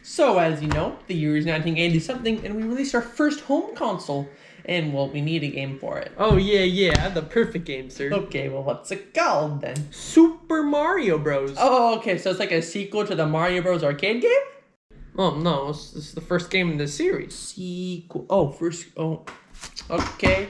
So, as you know, the year is 1980-something, and we released our first home console. And, well, we need a game for it. Oh, yeah, the perfect game, sir. Okay, well, what's it called, then? Super Mario Bros. Oh, okay, so it's like a sequel to the Mario Bros. Arcade game? Oh, no, this is the first game in the series. Sequel. Oh, okay.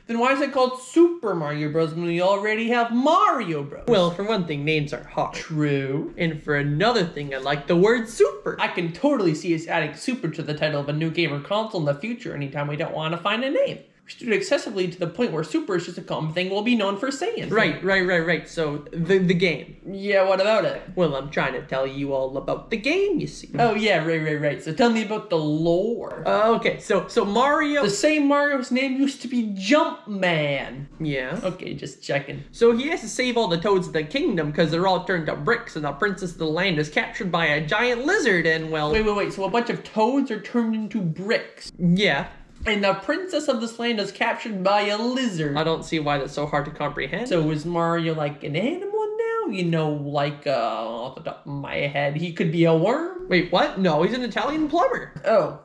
Then why is it called Super Mario Bros. When we already have Mario Bros? Well, for one thing, names are hard. True. And for another thing, I like the word super. I can totally see us adding super to the title of a new game or console in the future anytime we don't want to find a name. We should do it excessively to the point where super is just a common thing we'll be known for saying. Right. So, the game. Yeah, what about it? Well, I'm trying to tell you all about the game, you see. Oh, yeah, right. So tell me about the lore. Okay, so Mario... The same Mario's name used to be Jumpman. Yeah. Okay, just checking. So he has to save all the toads of the kingdom because they're all turned to bricks and the princess of the land is captured by a giant lizard and, well... Wait. So a bunch of toads are turned into bricks. Yeah. And the princess of this land is captured by a lizard. I don't see why that's so hard to comprehend. So is Mario like an animal now? You know, like, off the top of my head, he could be a worm? Wait, what? No, he's an Italian plumber. Oh.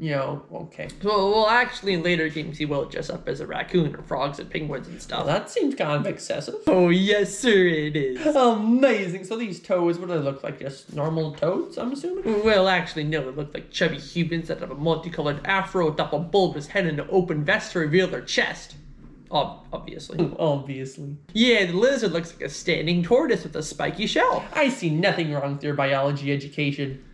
Okay. Well, actually, in later games, he will dress up as a raccoon or frogs and penguins and Well, stuff. that seems kind of excessive. Oh, yes, sir, it is. Amazing. So these toads, what do they look like? Just normal toads, I'm assuming? Well, actually, no, they look like chubby humans that have a multicolored afro atop a bulbous head and an open vest to reveal their chest. Obviously. Obviously. Yeah, the lizard looks like a standing tortoise with a spiky shell. I see nothing wrong with your biology education.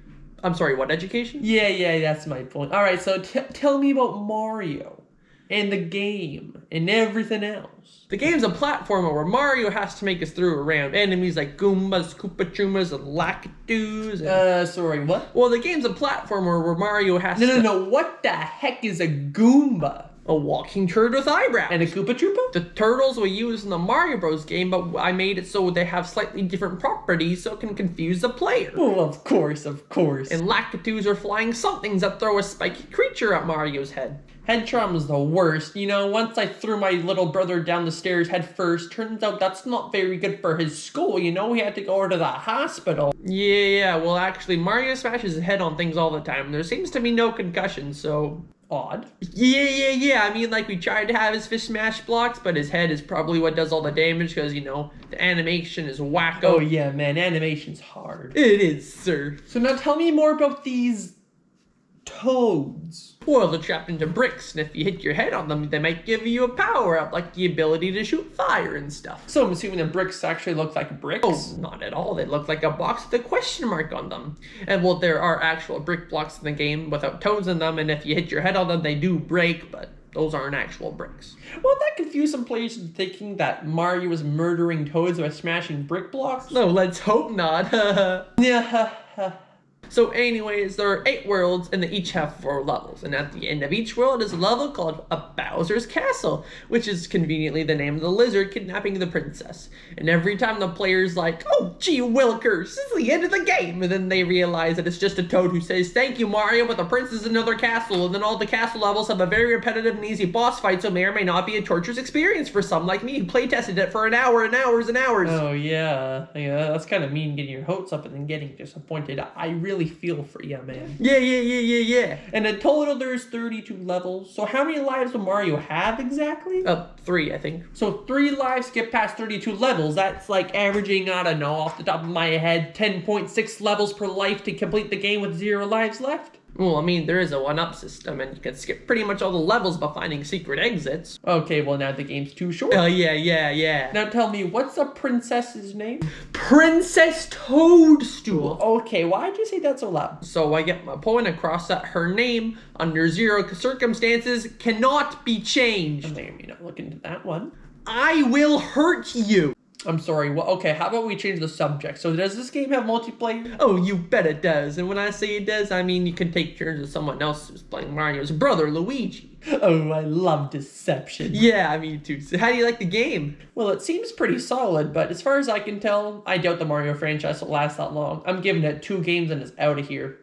I'm sorry, what education? Yeah, that's my point. Alright, so tell me about Mario and the game and everything else. The game's a platformer where Mario has to make us through around enemies like Goombas, Koopa Troopas, and Lakitus. Sorry, what? Well, the game's a platformer where Mario has to... No, what the heck is a Goomba? A walking turd with eyebrows. And a Koopa Troopa? The turtles we use in the Mario Bros. Game, but I made it so they have slightly different properties so it can confuse the player. Oh, of course. And Lakitus are flying somethings that throw a spiky creature at Mario's head. Head trauma is the worst. You know, once I threw my little brother down the stairs head first, turns out that's not very good for his skull. You know, he had to go to the hospital. Yeah, well, actually, Mario smashes his head on things all the time. There seems to be no concussion, so... Odd. Yeah. I mean, like, we tried to have his fish smash blocks, but his head is probably what does all the damage because, you know, the animation is wacko. Oh, yeah, man. Animation's hard. It is, sir. So now tell me more about these toads. Well, they're trapped into bricks, and if you hit your head on them, they might give you a power-up, like the ability to shoot fire and stuff. So I'm assuming the bricks actually look like bricks? Oh, not at all. They look like a box with a question mark on them. And, well, there are actual brick blocks in the game without toads in them, and if you hit your head on them, they do break, but those aren't actual bricks. Well, that confused some players into thinking that Mario was murdering toads by smashing brick blocks? No, let's hope not. Yeah. So anyways, there are 8 worlds and they each have 4 levels. And at the end of each world is a level called a Bowser's Castle, which is conveniently the name of the lizard kidnapping the princess. And every time the player's like, oh gee willikers, this is the end of the game. And then they realize that it's just a toad who says, thank you Mario, but the princess is another castle. And then all the castle levels have a very repetitive and easy boss fight, so may or may not be a torturous experience for some like me who playtested it for an hour and hours and hours. Oh yeah, that's kind of mean getting your hopes up and then getting disappointed. I really feel for you, man. Yeah. And in total, there's 32 levels. So how many lives will Mario have exactly? 3, I think. So 3 lives get past 32 levels. That's like averaging, I don't know, off the top of my head, 10.6 levels per life to complete the game with 0 lives left. Well, I mean, there is a 1-up system, and you can skip pretty much all the levels by finding secret exits. Okay, well now the game's too short. Oh, yeah. Now tell me, what's the princess's name? Princess Toadstool. Okay, why'd you say that so loud? So I get my point across that her name, under 0 circumstances, cannot be changed. Maybe not look into that one. I will hurt you. I'm sorry, well, okay, how about we change the subject? So does this game have multiplayer? Oh, you bet it does. And when I say it does, I mean you can take turns with someone else who's playing Mario's brother, Luigi. Oh, I love deception. Yeah, me too. So how do you like the game? Well, it seems pretty solid, but as far as I can tell, I doubt the Mario franchise will last that long. I'm giving it 2 games and it's out of here.